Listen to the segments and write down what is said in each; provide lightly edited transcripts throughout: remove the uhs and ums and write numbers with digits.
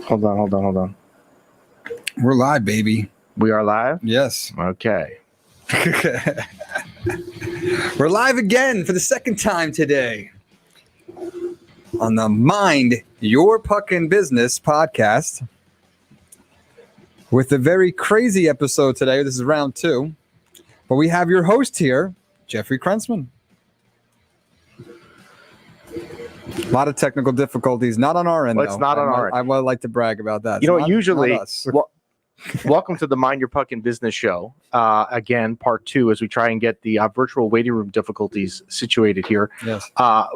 Hold on. We're live, baby. We are live? Yes. Okay. We're live again for the second time today on the Mind Your Puckin' Business podcast with a very crazy episode today. This is round 2. But we have your host here, Jeffrey Krensman. A lot of technical difficulties, not on our end. Well, it's not on our end. I would like to brag about that. You know, usually, welcome to the Mind Your Puckin' Business show. Again, part 2, as we try and get the virtual waiting room difficulties situated here. Yes.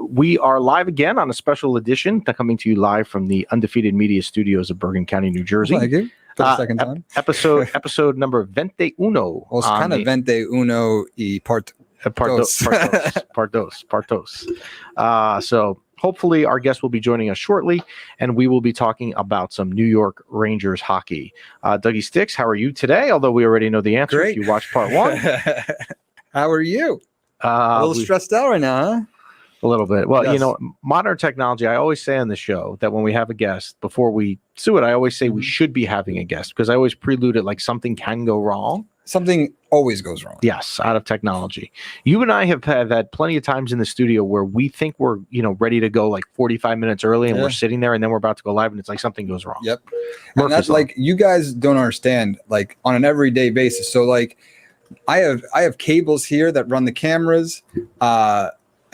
We are live again on a special edition, coming to you live from the Undefeated Media Studios of Bergen County, New Jersey. Thank you. For the second time. Episode number 21. Well, it's kind of 21 y partos. So hopefully our guest will be joining us shortly, and we will be talking about some New York Rangers hockey. Dougie Sticks, how are you today? Although we already know the answer. Great. If you watched part 1. How are you? A little stressed out right now, huh? A little bit. Well, Yes. You know, modern technology, I always say on the show that when we have a guest, before we do it, I always say we should be having a guest because I always prelude it like something can go wrong. Something always goes wrong. Yes, out of technology. You and I have had plenty of times in the studio where we think we're, ready to go like 45 minutes early and we're sitting there and then we're about to go live and it's like something goes wrong. Yep. And that's like, you guys don't understand, like on an everyday basis. So like I have cables here that run the cameras,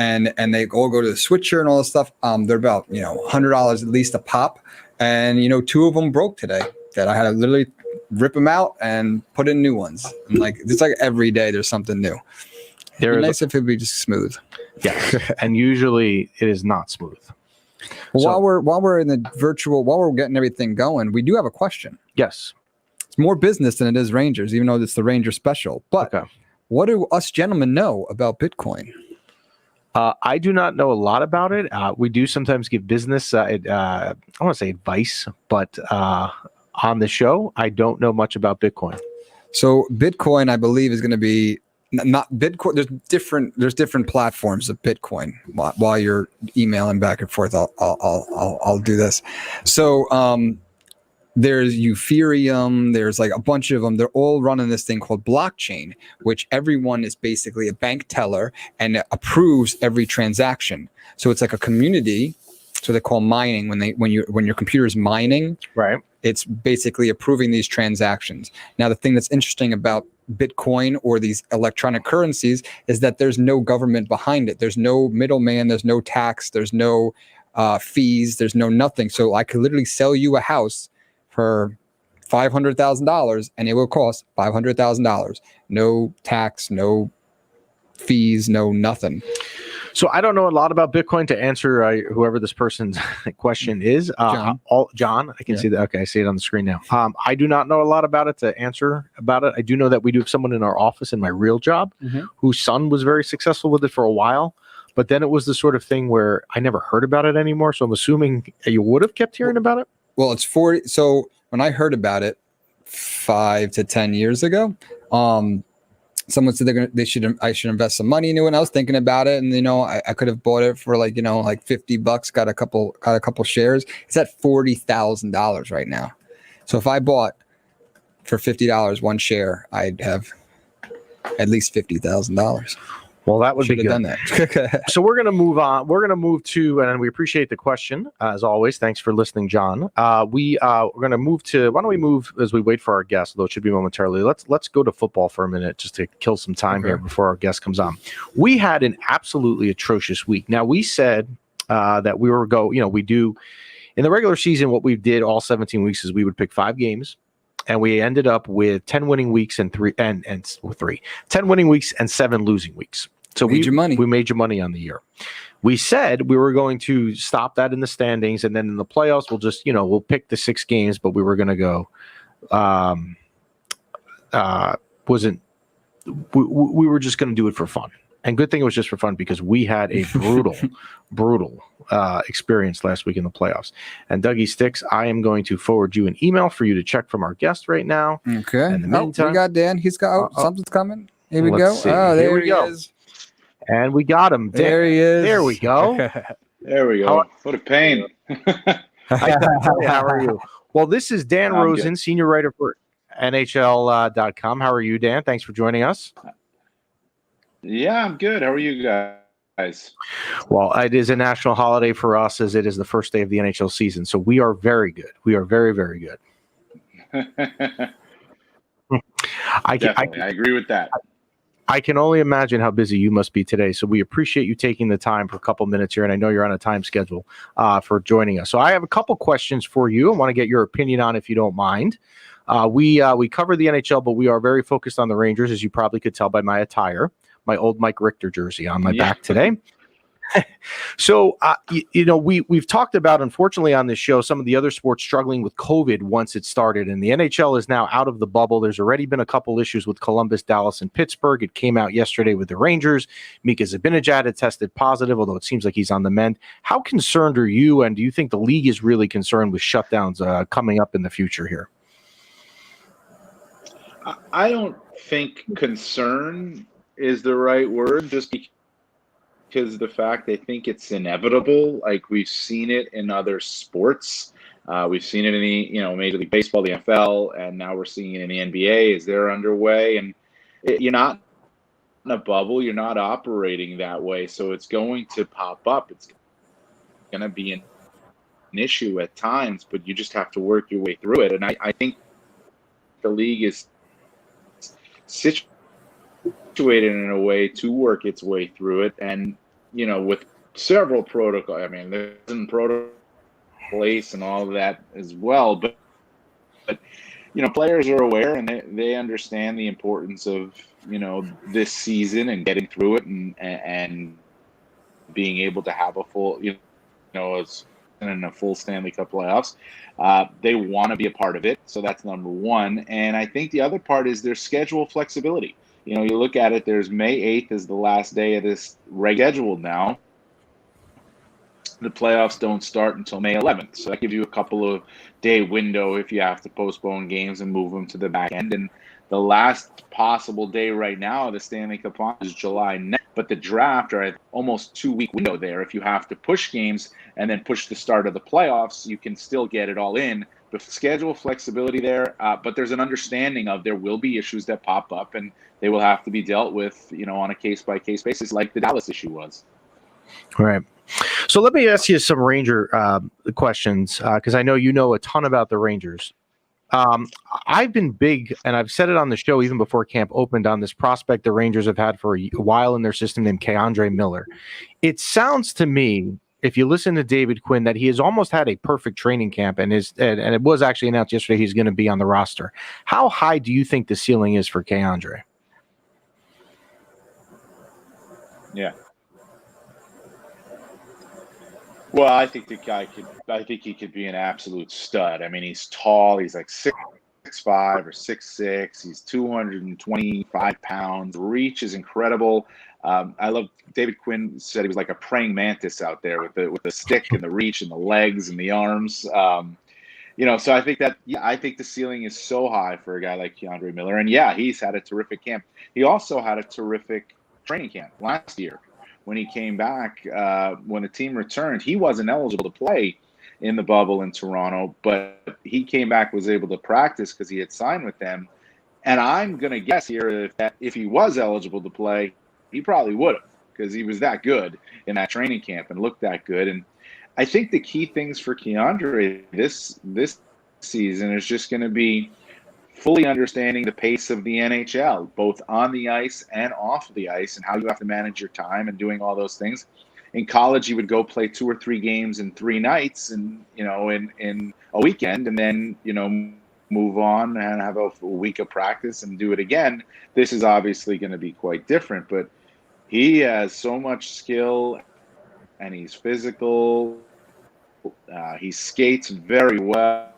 and they all go to the switcher and all this stuff. They're about, $100 at least a pop. And, 2 of them broke today that I had to literally rip them out and put in new ones. And like, it's like every day there's something new. It'd be nice if it'd be just smooth. Yes. And usually it is not smooth. Well, while we're in the virtual, while we're getting everything going, we do have a question. Yes. It's more business than it is Rangers, even though it's the Ranger special. But What do us gentlemen know about Bitcoin? I do not know a lot about it. We do sometimes give business, I want to say advice, but on the show, I don't know much about Bitcoin. So Bitcoin, I believe, is going to be not Bitcoin. There's different platforms of Bitcoin. While you're emailing back and forth, I'll do this. So there's Ethereum. There's like a bunch of them. They're all running this thing called blockchain, which everyone is basically a bank teller and approves every transaction. So it's like a community. So they call mining when your computer is mining. Right. It's basically approving these transactions. Now, the thing that's interesting about Bitcoin or these electronic currencies is that there's no government behind it. There's no middleman. There's no tax. There's no fees. There's no nothing. So I could literally sell you a house for $500,000 and it will cost $500,000. No tax, no fees, no nothing. So I don't know a lot about Bitcoin to answer whoever this person's question is. John, I can see that. Okay, I see it on the screen now. I do not know a lot about it to answer about it. I do know that we do have someone in our office in my real job whose son was very successful with it for a while. But then it was the sort of thing where I never heard about it anymore. So I'm assuming you would have kept hearing about it. Well, it's 40. So when I heard about it 5 to 10 years ago, someone said I should invest some money into it. And I was thinking about it, and I could have bought it for like $50, got a couple shares. It's at $40,000 right now. So if I bought for $50 one share, I'd have at least $50,000. Well, that would be good. Done that. So we're going to move on. We're going to move to, and we appreciate the question as always. Thanks for listening, John. We're going to move to. Why don't we move as we wait for our guest? Although it should be momentarily. Let's go to football for a minute just to kill some time here before our guest comes on. We had an absolutely atrocious week. Now we said that we were we do in the regular season. What we did all 17 weeks is we would pick 5 games. And we ended up with 10 winning weeks and 10 winning weeks and 7 losing weeks. So we made your money on the year. We said we were going to stop that in the standings, and then in the playoffs, we'll just, we'll pick the 6 games, but we were going to go, we were just going to do it for fun. And good thing it was just for fun because we had a brutal experience last week in the playoffs. And Dougie Sticks, I am going to forward you an email for you to check from our guest right now. Okay. In the meantime, we got Dan. He's got something's coming. Here we go. See. Oh, there he is. And we got him. There he is. There we go. There we go. What a pain. How are you? Well, this is Dan I'm Rosen, good. senior writer for NHL.com. How are you, Dan? Thanks for joining us. Yeah, I'm good. How are you guys? Well, it is a national holiday for us as it is the first day of the NHL season. So we are very good. We are very, very good. Definitely. I agree with that. I can only imagine how busy you must be today. So we appreciate you taking the time for a couple minutes here. And I know you're on a time schedule for joining us. So I have a couple questions for you. I want to get your opinion on if you don't mind. We cover the NHL, but we are very focused on the Rangers, as you probably could tell by my attire, my old Mike Richter jersey on my back today. So, we've talked about, unfortunately, on this show, some of the other sports struggling with COVID once it started, and the NHL is now out of the bubble. There's already been a couple issues with Columbus, Dallas, and Pittsburgh. It came out yesterday with the Rangers. Mika Zibanejad had tested positive, although it seems like he's on the mend. How concerned are you, and do you think the league is really concerned with shutdowns coming up in the future here? I don't think concern is the right word, just because of the fact they think it's inevitable. Like, we've seen it in other sports. We've seen it in the Major League Baseball, the NFL, and now we're seeing it in the NBA as they're underway. And you're not in a bubble. You're not operating that way. So it's going to pop up. It's going to be an issue at times, but you just have to work your way through it. And I think the league is situated in a way to work its way through it, and with several protocol. I mean, there's a protocol place and all of that as well, but players are aware and they understand the importance of this season and getting through it and being able to have a full as in a full Stanley Cup playoffs. They want to be a part of it, so that's number one. And I think the other part is their schedule flexibility. You look at it, there's May 8th is the last day of this schedule now. The playoffs don't start until May 11th. So that gives you a couple of day window if you have to postpone games and move them to the back end. And the last possible day right now, the Stanley Cup is July 9th. But the draft are almost 2-week window there. If you have to push games and then push the start of the playoffs, you can still get it all in. The schedule flexibility there, but there's an understanding of there will be issues that pop up and they will have to be dealt with, on a case-by-case basis, like the Dallas issue was. Right. So let me ask you some Ranger questions, because I know you know a ton about the Rangers. I've been big, and I've said it on the show even before camp opened, on this prospect the Rangers have had for a while in their system named K'Andre Miller. It sounds to me, if you listen to David Quinn, that he has almost had a perfect training camp, and it was actually announced yesterday he's going to be on the roster. How high do you think the ceiling is for K'Andre? Yeah. Well, I think he could be an absolute stud. I mean, he's tall. He's like 6'5" or 6'6". He's 225 pounds. Reach is incredible. I love David Quinn said he was like a praying mantis out there with the stick and the reach and the legs and the arms. So I think I think the ceiling is so high for a guy like K'Andre Miller. And he's had a terrific camp. He also had a terrific training camp last year. When he came back, when the team returned, he wasn't eligible to play in the bubble in Toronto, but he came back, was able to practice because he had signed with them. And I'm going to guess here if he was eligible to play, he probably would have, because he was that good in that training camp and looked that good. And I think the key things for K'Andre this season is just going to be fully understanding the pace of the NHL, both on the ice and off the ice, and how you have to manage your time and doing all those things. In college, you would go play 2 or 3 games in 3 nights and, in a weekend, and then, move on and have a week of practice and do it again. This is obviously going to be quite different, but he has so much skill and he's physical. He skates very well.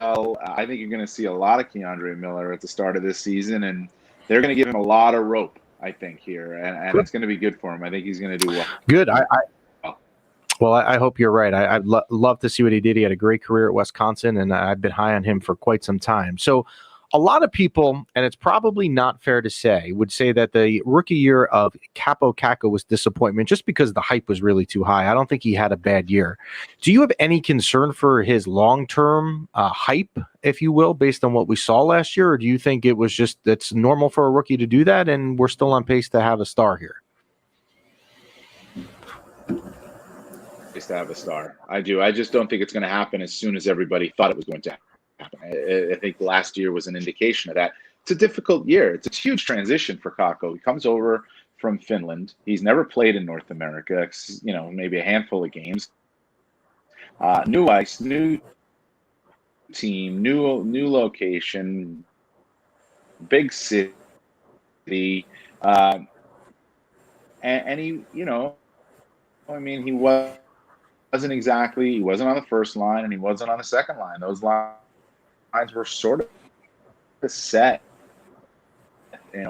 I think you're going to see a lot of K'Andre Miller at the start of this season, and they're going to give him a lot of rope, I think, here, and it's going to be good for him. I think he's going to do well. Good. I hope you're right. I'd love to see what he did. He had a great career at Wisconsin, and I've been high on him for quite some time. So a lot of people, and it's probably not fair to say, would say that the rookie year of Capo Caco was disappointment just because the hype was really too high. I don't think he had a bad year. Do you have any concern for his long-term hype, if you will, based on what we saw last year? Or do you think it was just it's normal for a rookie to do that and we're still on pace to have a star here? To have a star. I do. I just don't think it's going to happen as soon as everybody thought it was going to happen. I think last year was an indication of that. It's a difficult year. It's a huge transition for Kakko. He comes over from Finland. He's never played in North America, maybe a handful of games. New ice, new team, new location, big city. And he, he he wasn't on the first line and he wasn't on the second line. Those lines were sort of set,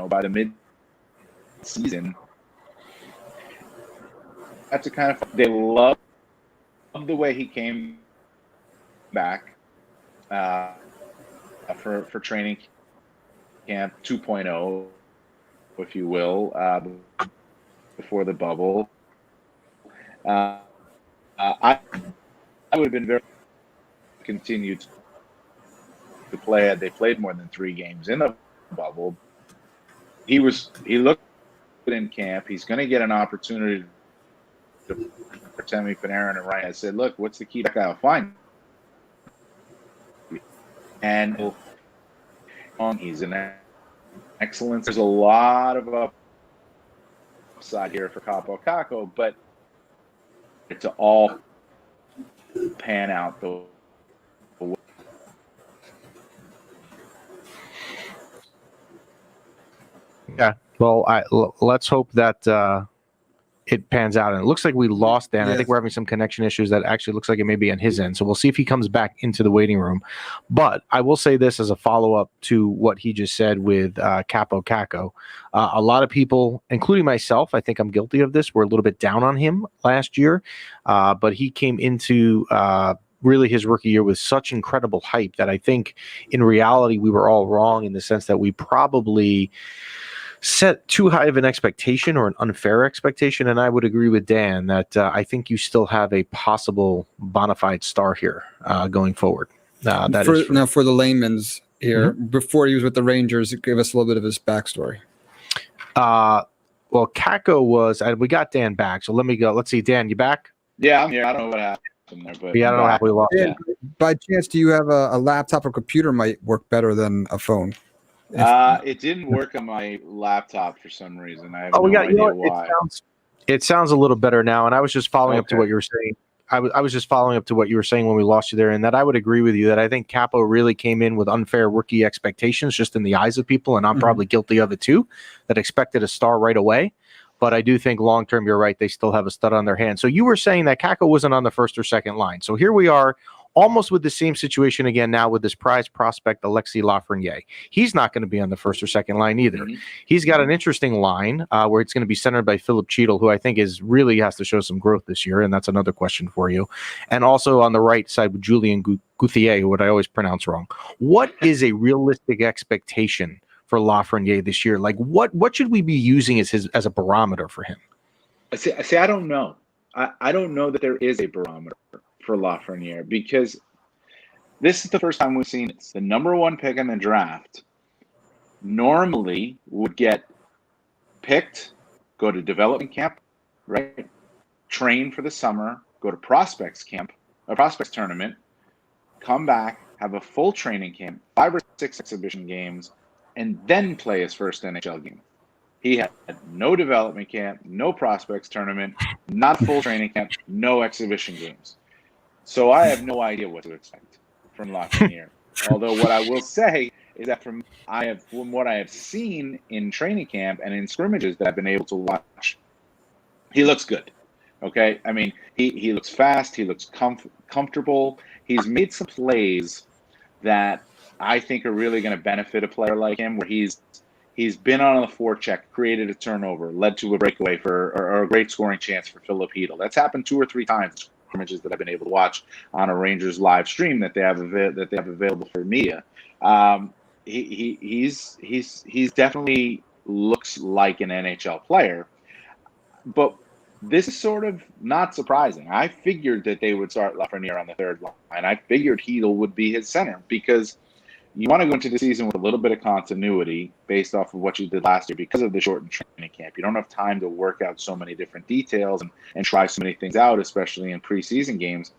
by the mid-season. That's they love the way he came back for training camp 2.0, if you will, before the bubble. I would have been very continued to play had they played more than 3 games in the bubble. He looked good in camp. He's going to get an opportunity to Artemi Panarin and Ryan. I said, look, what's the key? I'll find. And he's an excellent. There's a lot of upside here for Capo Caco, but to all pan out the way. Yeah, well, let's hope that it pans out. And it looks like we lost Dan. Yes. I think we're having some connection issues that actually looks like it may be on his end. So we'll see if he comes back into the waiting room. But I will say this as a follow-up to what he just said with Capo Caco. A lot of people, including myself, I think I'm guilty of this, were a little bit down on him last year. But he came into really his rookie year with such incredible hype that I think in reality we were all wrong in the sense that we probably set too high of an expectation or an unfair expectation. And I would agree with Dan that I think you still have a possible bona fide star here going forward. Now, for the layman's here, before he was with the Rangers, give us a little bit of his backstory. Well, Caco was, we got Dan back. So let me go. Let's see. Dan, you back? Yeah, I'm here. I don't know what happened there, but yeah, I don't know how we lost. Dan, by chance, do you have a laptop or computer might work better than a phone? It didn't work on my laptop for some reason. I have no idea why. It sounds a little better now, and I was just following up to what you were saying. I was just following up to what you were saying when we lost you there, and that I would agree with you that I think Capo really came in with unfair rookie expectations just in the eyes of people, and I'm probably guilty of it too, that expected a star right away. But I do think long-term, you're right, they still have a stud on their hands. So you were saying that Caco wasn't on the first or second line. So here we are almost with the same situation again now with this prize prospect, Alexis Lafreniere. He's not going to be on the first or second line either. He's got an interesting line where it's going to be centered by Philip Cheadle, who I think really has to show some growth this year, and that's another question for you. And also on the right side with Julien Gauthier, who I always pronounce wrong. What is a realistic expectation for Lafreniere this year? Like what should we be using as a barometer for him? See, I don't know. I don't know that there is a barometer for Lafreniere because this is the first time we've seen it. The number 1 pick in the draft normally would get picked, go to development camp, right? Train for the summer, go to prospects camp, a prospects tournament, come back, have a full training camp, 5 or 6 exhibition games, and then play his first NHL game. He had no development camp, no prospects tournament, not full training camp, no exhibition games. So I have no idea what to expect from Lafreniere. Although what I will say is that from what I have seen in training camp and in scrimmages that I've been able to watch, he looks good. Okay, I mean he looks fast. He looks comfortable. He's made some plays that I think are really going to benefit a player like him, where he's been on the forecheck, created a turnover, led to a breakaway or a great scoring chance for Philip Cheadle. That's happened 2 or 3 times. Images that I've been able to watch on a Rangers live stream that they have available for media. he's definitely looks like an NHL player. But this is sort of not surprising. I figured that they would start Lafreniere on the third line. I figured Hedl would be his center because you want to go into the season with a little bit of continuity based off of what you did last year because of the shortened training camp. You don't have time to work out so many different details and try so many things out, especially in preseason games.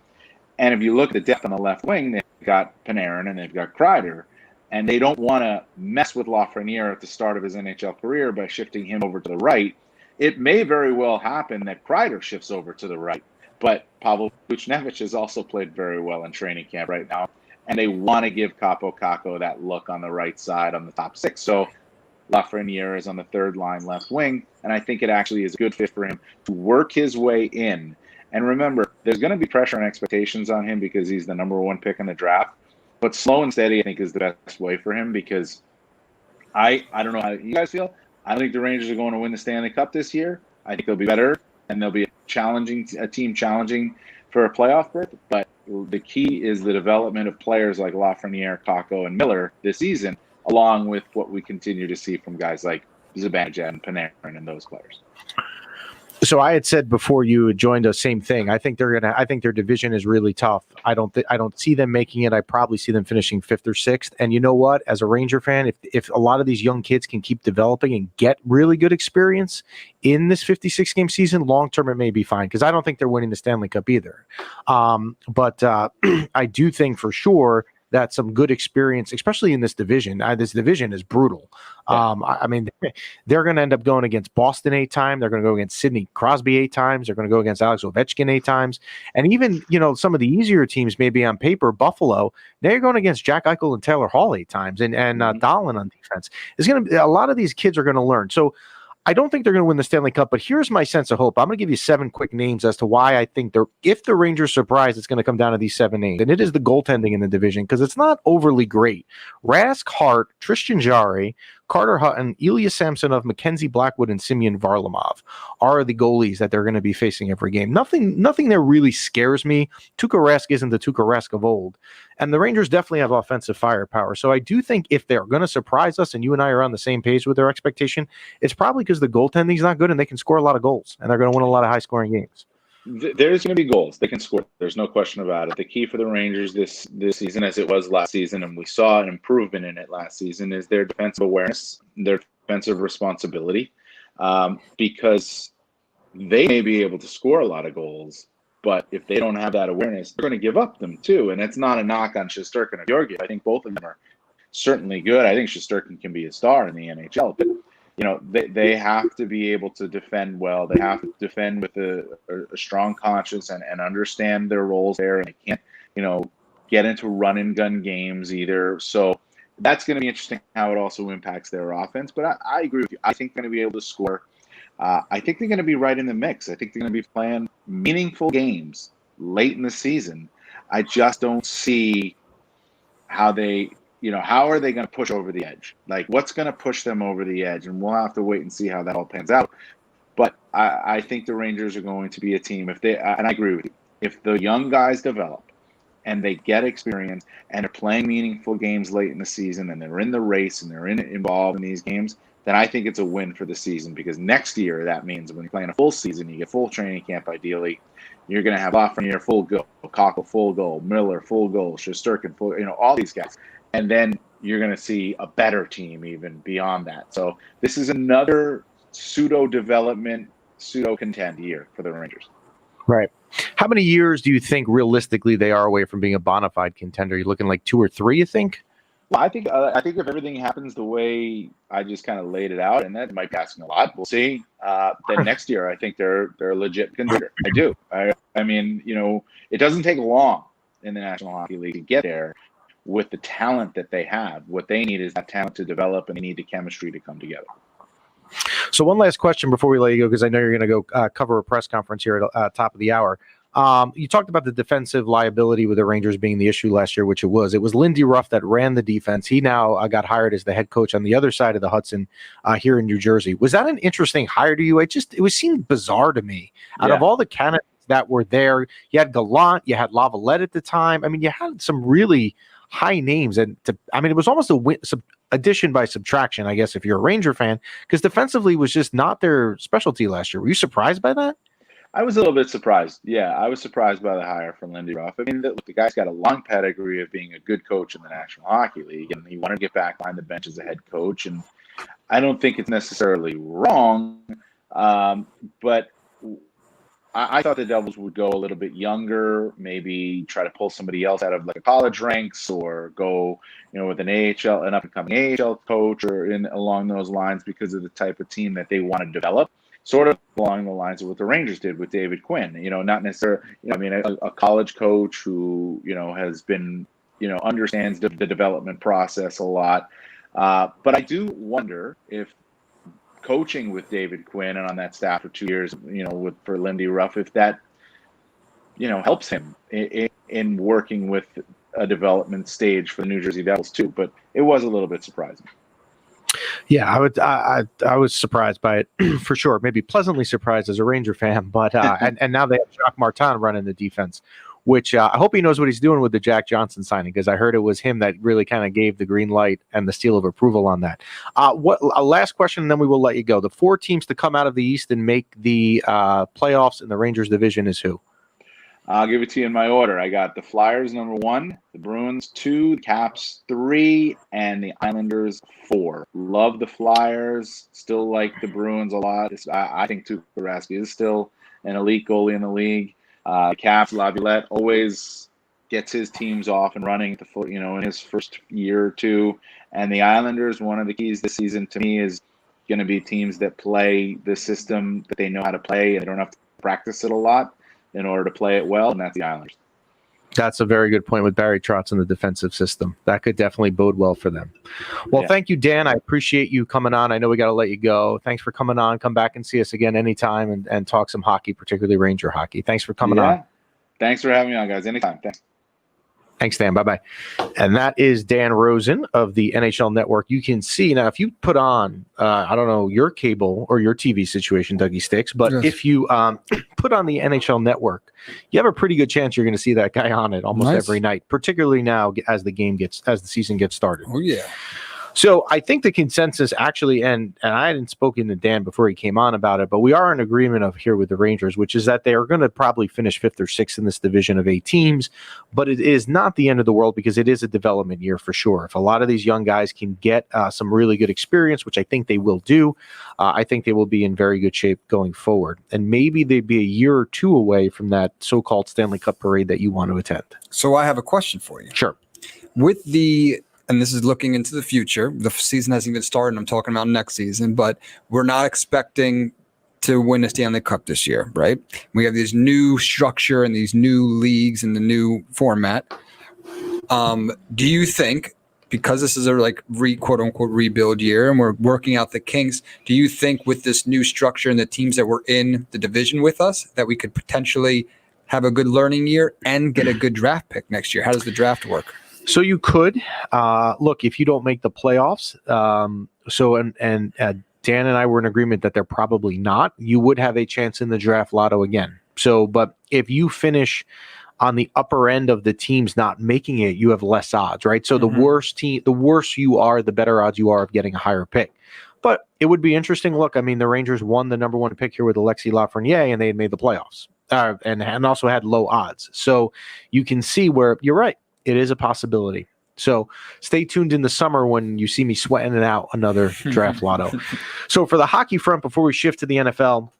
And if you look at the depth on the left wing, they've got Panarin and they've got Kreider. And they don't want to mess with Lafreniere at the start of his NHL career by shifting him over to the right. It may very well happen that Kreider shifts over to the right, but Pavel Buchnevich has also played very well in training camp right now, and they want to give Kaapo Kakko that look on the right side on the top six. So Lafreniere is on the third line left wing, and I think it actually is a good fit for him to work his way in. And remember, there's going to be pressure and expectations on him because he's the number one pick in the draft, but slow and steady I think is the best way for him because I don't know how you guys feel. I don't think the Rangers are going to win the Stanley Cup this year. I think they'll be better, and they'll be a team challenging for a playoff berth. But the key is the development of players like Lafreniere, Kakko, and Miller this season, along with what we continue to see from guys like Zibanejad and Panarin and those players. So I had said before you joined us, same thing. I think I think their division is really tough. I don't see them making it. I probably see them finishing 5th or 6th. And you know what? As a Ranger fan, if a lot of these young kids can keep developing and get really good experience in this 56 game season, long term it may be fine because I don't think they're winning the Stanley Cup either. But I do think for sure that some good experience, especially in this division. This division is brutal. Yeah. I mean, they're going to end up going against Boston 8 times. They're going to go against Sidney Crosby 8 times. They're going to go against Alex Ovechkin 8 times. And even, some of the easier teams maybe on paper, Buffalo, they're going against Jack Eichel and Taylor Hall 8 times and Dahlin on defense. It's going to be a lot of these kids are going to learn. So I don't think they're going to win the Stanley Cup, but here's my sense of hope. I'm going to give you 7 quick names as to why I think if the Rangers surprise, it's going to come down to these 7 names. And it is the goaltending in the division because it's not overly great. Rask, Hart, Tristan Jarry, Carter Hutton, Ilya Samsonov, Mackenzie Blackwood, and Semyon Varlamov are the goalies that they're going to be facing every game. Nothing there really scares me. Tuukka Rask isn't the Tuukka Rask of old. And the Rangers definitely have offensive firepower. So I do think if they're going to surprise us and you and I are on the same page with their expectation, it's probably because the goaltending is not good and they can score a lot of goals and they're going to win a lot of high-scoring games. There's going to be goals. They can score. There's no question about it. The key for the Rangers this season, as it was last season, and we saw an improvement in it last season, is their defensive awareness, their defensive responsibility, because they may be able to score a lot of goals, but if they don't have that awareness, they're going to give up them too. And it's not a knock on Shesterkin or Georgiev. I think both of them are certainly good. I think Shesterkin can be a star in the NHL, but they have to be able to defend well. They have to defend with a strong conscience and understand their roles there. And they can't, get into run and gun games either. So that's going to be interesting how it also impacts their offense. But I agree with you. I think they're going to be able to score. I think they're going to be right in the mix. I think they're going to be playing meaningful games late in the season. I just don't see how how are they going to push over the edge? Like, what's going to push them over the edge? And we'll have to wait and see how that all pans out. But I think the Rangers are going to be a team, and I agree with you, if the young guys develop and they get experience and are playing meaningful games late in the season and they're in the race and they're involved in these games, then I think it's a win for the season because next year that means when you're playing a full season, you get full training camp ideally, you're going to have Lafreniere full goal, Kakko full goal, Miller full goal, Shesterkin full, all these guys. And then you're going to see a better team even beyond that. So this is another pseudo-development, pseudo-contend year for the Rangers. Right. How many years do you think realistically they are away from being a bona fide contender? You're looking like 2 or 3, you think? Well, I think if everything happens the way I just kind of laid it out, and that might be asking a lot, we'll see. Then next year, I think they're a legit contender. I do. I mean, it doesn't take long in the National Hockey League to get there. With the talent that they have, what they need is that talent to develop, and they need the chemistry to come together. So one last question before we let you go, because I know you're going to go cover a press conference here at top of the hour. You talked about the defensive liability with the Rangers being the issue last year, which it was. It was Lindy Ruff that ran the defense. He now got hired as the head coach on the other side of the Hudson here in New Jersey. Was that an interesting hire to you? It seemed bizarre to me. Out of all the candidates that were there, you had Gallant, you had Lavalette at the time. I mean, you had some really high names, and it was almost a addition by subtraction, I guess, if you're a Ranger fan, because defensively was just not their specialty last year. Were you surprised by that? I was a little bit surprised. Yeah, I was surprised by the hire from Lindy Ruff. I mean, the guy's got a long pedigree of being a good coach in the National Hockey League, and he wanted to get back behind the bench as a head coach. And I don't think it's necessarily wrong, but I thought the Devils would go a little bit younger, maybe try to pull somebody else out of like college ranks, or go, with an up-and-coming AHL coach, or along those lines, because of the type of team that they want to develop. Sort of along the lines of what the Rangers did with David Quinn. Not necessarily, a college coach who, has been, understands the development process a lot. But I do wonder if coaching with David Quinn and on that staff for 2 years, for Lindy Ruff, if that, helps him in working with a development stage for the New Jersey Devils too. But it was a little bit surprising. Yeah, I was surprised by it for sure. Maybe pleasantly surprised as a Ranger fan, but and now they have Jacques Martin running the defense, which I hope he knows what he's doing with the Jack Johnson signing, because I heard it was him that really kind of gave the green light and the seal of approval on that. Last question, and then we will let you go. The 4 teams to come out of the East and make the playoffs in the Rangers division is who? I'll give it to you in my order. I got the Flyers number 1, the Bruins 2, the Caps 3, and the Islanders 4. Love the Flyers. Still like the Bruins a lot. I think Tuukka Rask is still an elite goalie in the league. The Caps, Laviolette always gets his teams off and running in his first year or two. And the Islanders, one of the keys this season to me is going to be teams that play the system that they know how to play, and they don't have to practice it a lot in order to play it well, and that's the Islanders. That's a very good point with Barry Trotz in the defensive system. That could definitely bode well for them. Well, Thank you, Dan. I appreciate you coming on. I know we got to let you go. Thanks for coming on. Come back and see us again anytime and talk some hockey, particularly Ranger hockey. Thanks for coming on. Thanks for having me on, guys. Anytime. Thanks. Thanks, Dan. Bye-bye. And that is Dan Rosen of the NHL Network. You can see now, if you put on, I don't know, your cable or your TV situation, Dougie Sticks, but if you put on the NHL Network, you have a pretty good chance you're going to see that guy on it almost every night, particularly now as the season gets started. Oh, yeah. So I think the consensus actually, and I hadn't spoken to Dan before he came on about it, but we are in agreement here with the Rangers, which is that they are going to probably finish 5th or 6th in this division of 8 teams, but it is not the end of the world, because it is a development year for sure. If a lot of these young guys can get some really good experience, which I think they will do, I think they will be in very good shape going forward. And maybe they'd be a year or 2 away from that so-called Stanley Cup parade that you want to attend. So I have a question for you. Sure. And this is looking into the future. The season hasn't even started. I'm talking about next season, but we're not expecting to win a Stanley Cup this year, right? We have this new structure and these new leagues and the new format. Do you think, because this is a quote unquote rebuild year and we're working out the kinks, do you think with this new structure and the teams that were in the division with us that we could potentially have a good learning year and get a good draft pick next year? How does the draft work? So you could look, if you don't make the playoffs. Dan and I were in agreement that they're probably not. You would have a chance in the draft lotto again. So, but if you finish on the upper end of the teams not making it, you have less odds, right? So the worse you are, the better odds you are of getting a higher pick. But it would be interesting. Look, I mean, the Rangers won the number 1 pick here with Alexis Lafreniere, and they had made the playoffs and also had low odds. So you can see where you're right. It is a possibility. So stay tuned in the summer when you see me sweating it out another draft lotto. So for the hockey front, before we shift to the NFL,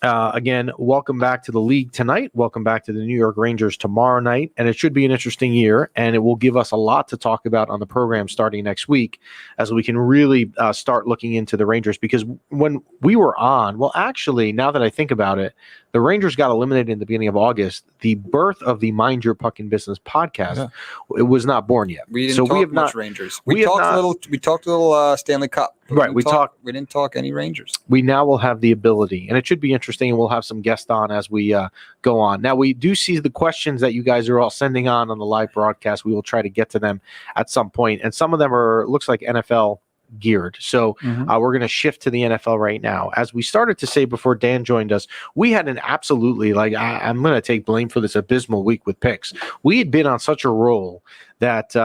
again, welcome back to the league tonight. Welcome back to the New York Rangers tomorrow night. And it should be an interesting year, and it will give us a lot to talk about on the program starting next week as we can really start looking into the Rangers. Because when we were on, well, actually, now that I think about it, the Rangers got eliminated in the beginning of August. The birth of the Mind Your Puckin' Business podcast, it was not born yet. We didn't talk much Rangers. We talked a little Stanley Cup. Right. We didn't talk any Rangers. We now will have the ability, and it should be interesting, and we'll have some guests on as we go on. Now, we do see the questions that you guys are all sending on the live broadcast. We will try to get to them at some point, and some of them looks like NFL geared. So we're going to shift to the NFL right now. As we started to say before Dan joined us, we had an absolutely, I'm going to take blame for this abysmal week with picks. We had been on such a roll that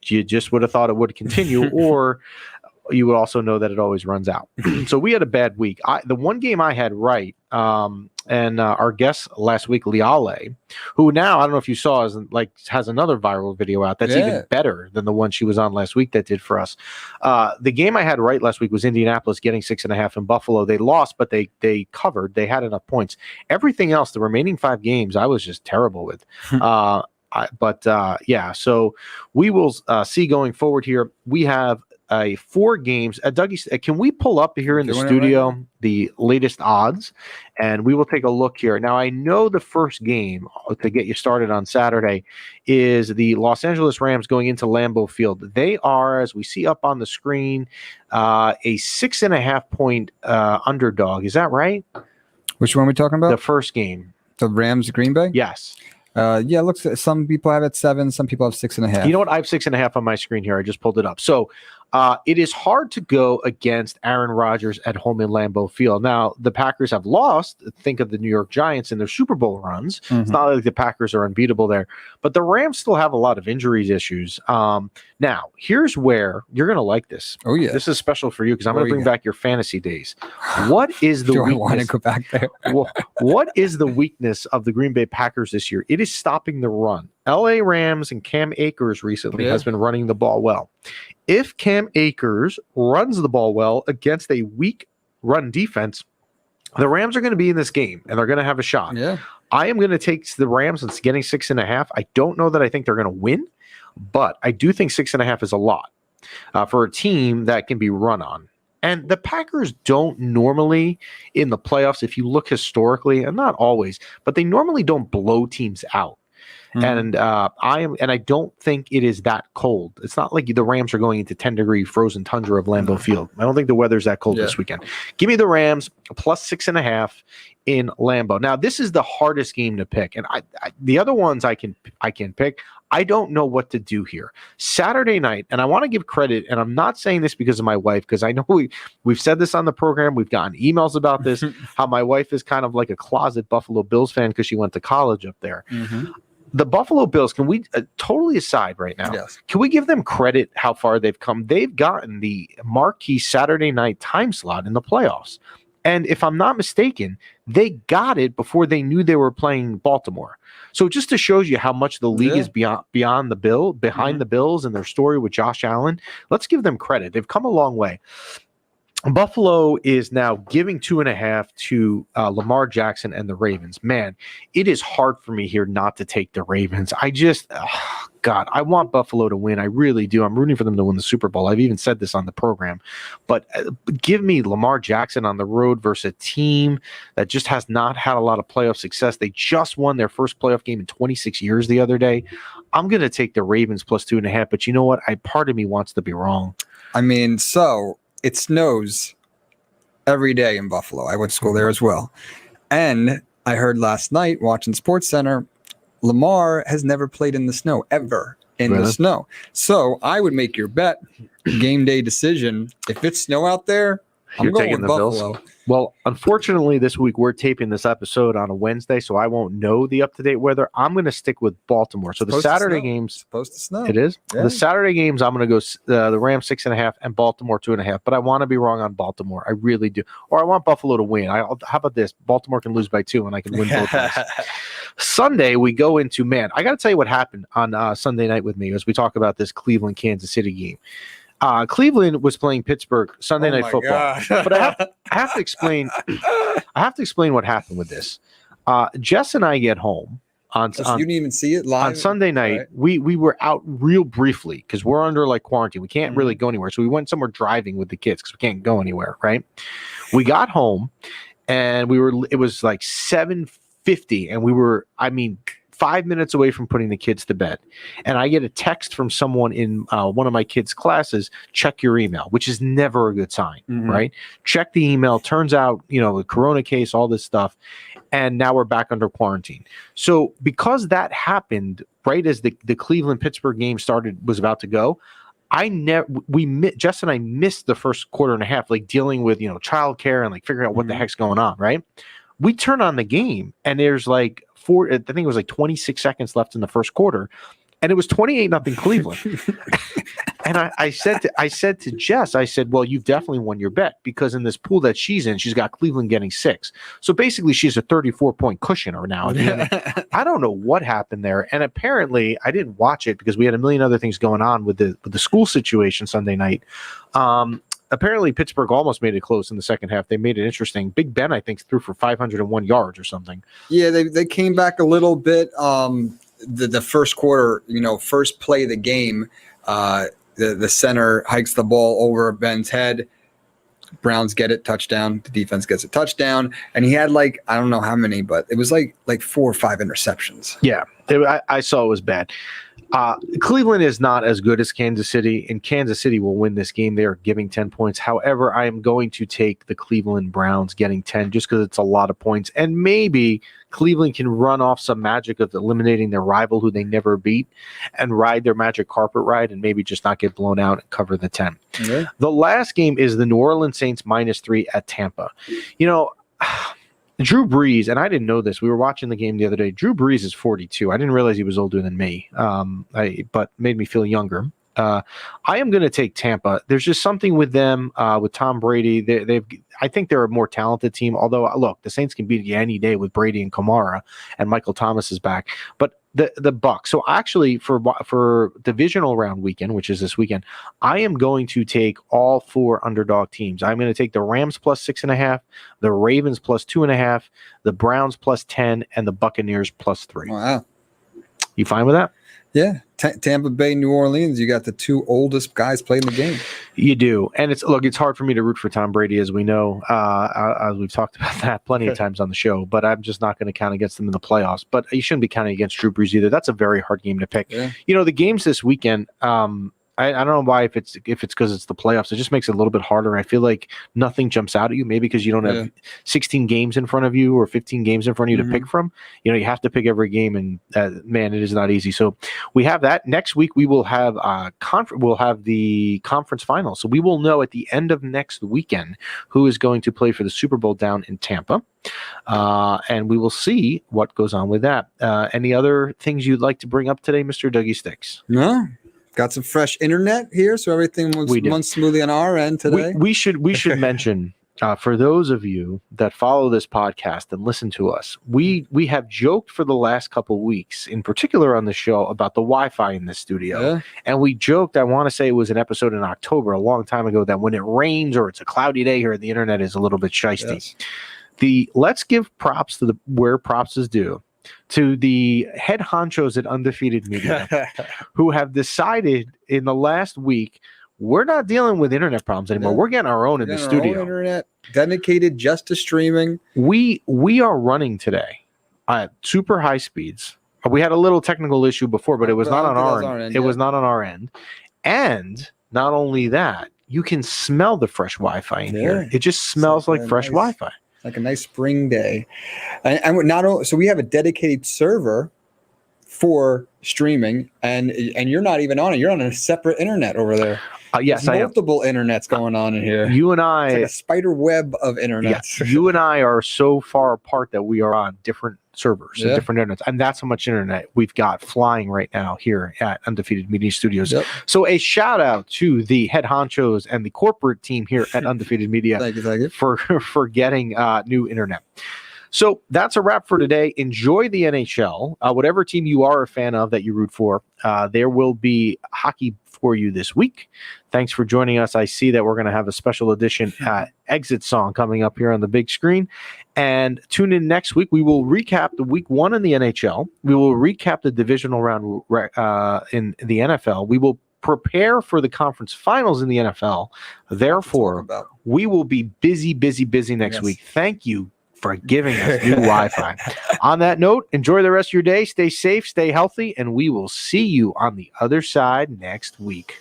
you just would have thought it would continue, or you would also know that it always runs out. So we had a bad week. The one game I had right, and our guest last week, Liale, who now, I don't know if you saw, has another viral video out that's even better than the one she was on last week that did for us. The game I had right last week was Indianapolis getting 6.5 in Buffalo. They lost, but they covered. They had enough points. Everything else, the remaining 5 games, I was just terrible with. So we will see going forward here. We have 4 games. Dougie, can we pull up here in the studio the latest odds? And we will take a look here. Now, I know the first game to get you started on Saturday is the Los Angeles Rams going into Lambeau Field. They are, as we see up on the screen, a 6.5 point underdog. Is that right? Which one are we talking about? The first game. The Rams, Green Bay? Yes. It looks. Some people have it 7. Some people have 6.5. You know what? I have 6.5 on my screen here. I just pulled it up. So it is hard to go against Aaron Rodgers at home in Lambeau Field. Now, the Packers have lost. Think of the New York Giants in their Super Bowl runs. It's not like the Packers are unbeatable there. But the Rams still have a lot of injuries issues. Now, here's where you're going to like this. Oh, yeah. This is special for you because I'm going to bring back your fantasy days. What is the weakness? I want to go back there. What is the weakness of the Green Bay Packers this year? It is stopping the run. LA Rams and Cam Akers recently has been running the ball well. If Cam Akers runs the ball well against a weak run defense, the Rams are going to be in this game and they're going to have a shot. Yeah. I am going to take the Rams. It's getting 6.5. I don't know that I think they're going to win, but I do think 6.5 is a lot for a team that can be run on. And the Packers don't normally in the playoffs, if you look historically, and not always, but they normally don't blow teams out. And I don't think it is that cold. It's not like the Rams are going into 10-degree frozen tundra of Lambeau Field. I don't think the weather's that cold this weekend. Give me the Rams plus 6.5 in Lambeau. Now, this is the hardest game to pick, and the other ones I can pick. I don't know what to do here. Saturday night, and I want to give credit, and I'm not saying this because of my wife, because I know we've said this on the program. We've gotten emails about this, how my wife is kind of like a closet Buffalo Bills fan because she went to college up there. The Buffalo Bills, can we totally aside right now? Yes. Can we give them credit how far they've come? They've gotten the marquee Saturday night time slot in the playoffs. And if I'm not mistaken, they got it before they knew they were playing Baltimore. So just to show you how much the league is behind the Bills and their story with Josh Allen, let's give them credit. They've come a long way. Buffalo is now giving 2.5 to Lamar Jackson and the Ravens. Man, it is hard for me here not to take the Ravens. I want Buffalo to win. I really do. I'm rooting for them to win the Super Bowl. I've even said this on the program. But give me Lamar Jackson on the road versus a team that just has not had a lot of playoff success. They just won their first playoff game in 26 years the other day. I'm going to take the Ravens plus 2.5. But you know what? Part of me wants to be wrong. I mean, it snows every day in Buffalo. I went to school there as well. And I heard last night watching SportsCenter, Lamar has never played in the snow ever the snow. So I would make your bet, game day decision. If it's snow out there, I'm going with Buffalo. Bills. Well, unfortunately, this week we're taping this episode on a Wednesday, so I won't know the up-to-date weather. I'm going to stick with Baltimore. So the Saturday games supposed to snow. It is. Yeah. The Saturday games, I'm going to go the Rams 6.5 and Baltimore 2.5. But I want to be wrong on Baltimore. I really do. Or I want Buffalo to win. How about this? Baltimore can lose by 2, and I can win both ways. Sunday, we go into I got to tell you what happened on Sunday night with me as we talk about this Cleveland-Kansas City game. Cleveland was playing Pittsburgh Sunday Night Football, but I have to explain. I have to explain what happened with this. Jess and I get home on you didn't even see it live on Sunday night. Right. We were out real briefly because we're under quarantine. We can't really go anywhere, so we went somewhere driving with the kids because we can't go anywhere. Right? We got home and it was 7:50, and we were 5 minutes away from putting the kids to bed. And I get a text from someone in one of my kids' classes, check your email, which is never a good sign, right? Check the email. Turns out, the corona case, all this stuff. And now we're back under quarantine. So because that happened right as the Cleveland-Pittsburgh game was about to go, Jess and I missed the first quarter and a half, like dealing with, childcare and like figuring out what the heck's going on, right? We turn on the game and there's like I think it was like 26 seconds left in the first quarter, and it was 28-0 Cleveland. And I said to Jess, I said, well, you've definitely won your bet, because in this pool that she's in, she's got Cleveland getting 6. So basically she's a 34-point cushion or now. I don't know what happened there. And apparently I didn't watch it because we had a million other things going on with the school situation Sunday night. Apparently Pittsburgh almost made it close in the second half. They made it interesting. Big Ben, I think, threw for 501 yards or something. Yeah, they came back a little bit. The first quarter, first play of the game, the center hikes the ball over Ben's head. Browns get it, touchdown. The defense gets a touchdown. And he had I don't know how many, but it was like 4 or 5 interceptions. Yeah, I saw it was bad. Cleveland is not as good as Kansas City, and Kansas City will win this game. They are giving 10 points. However, I am going to take the Cleveland Browns getting 10 just because it's a lot of points. And maybe Cleveland can run off some magic of eliminating their rival who they never beat and ride their magic carpet ride and maybe just not get blown out and cover the 10. Yeah. The last game is the New Orleans Saints -3 at Tampa. Drew Brees, and I didn't know this. We were watching the game the other day. Drew Brees is 42. I didn't realize he was older than me, but made me feel younger. I am going to take Tampa. There's just something with them, with Tom Brady. I think they're a more talented team. Although, look, the Saints can beat you any day with Brady and Kamara, and Michael Thomas is back. But the Bucs. So actually, for divisional round weekend, which is this weekend, I am going to take all 4 underdog teams. I'm going to take the Rams +6.5, the Ravens +2.5, the Browns +10, and the Buccaneers +3. Wow, you fine with that? Yeah, Tampa Bay, New Orleans. You got the 2 oldest guys playing the game. You do, and it's hard for me to root for Tom Brady, as we know. As we've talked about that plenty of times on the show, but I'm just not going to count against them in the playoffs. But you shouldn't be counting against Drew Brees either. That's a very hard game to pick. Yeah. The games this weekend. I don't know why, if it's because it's the playoffs, it just makes it a little bit harder. I feel like nothing jumps out at you, maybe because you don't have 16 games in front of you or 15 games in front of you to pick from. You have to pick every game, and man, it is not easy. So we have that. Next week we will have we'll have the conference finals. So we will know at the end of next weekend who is going to play for the Super Bowl down in Tampa. And we will see what goes on with that. Any other things you'd like to bring up today, Mr. Dougie Sticks? No. Got some fresh internet here, so everything runs smoothly on our end today. We should mention, for those of you that follow this podcast and listen to us, we have joked for the last couple weeks, in particular on the show, about the Wi-Fi in the studio. Yeah. And we joked, I want to say it was an episode in October, a long time ago, that when it rains or it's a cloudy day here, the internet is a little bit shysty. Yes. Let's give props to where props is due. To the head honchos at Undefeated Media, who have decided in the last week, we're not dealing with internet problems anymore. We're getting our own in the studio. Internet dedicated just to streaming. We are running today at super high speeds. We had a little technical issue before, but it was not on our end. It was not on our end. And not only that, you can smell the fresh Wi-Fi in here. It just smells like fresh Wi-Fi. Like a nice spring day. And we're not only, so we have a dedicated server for streaming, and you're not even on it. You're on a separate internet over there. Yes, there's multiple internets going on in here. You and I, it's like a spider web of internets. Yeah, you and I are so far apart that we are on different servers and different internets, and that's how much internet we've got flying right now here at Undefeated Media Studios. Yep. So a shout out to the head honchos and the corporate team here at Undefeated Media thank you. for getting new internet. So that's a wrap for today. Enjoy the NHL. Whatever team you are a fan of that you root for, there will be hockey for you this week. Thanks for joining us. I see that we're going to have a special edition exit song coming up here on the big screen. And tune in next week. We will recap the week 1 in the NHL. We will recap the divisional round in the NFL. We will prepare for the conference finals in the NFL. Therefore, we will be busy next week. Thank you for giving us new Wi-Fi. On that note, enjoy the rest of your day. Stay safe, stay healthy, and we will see you on the other side next week.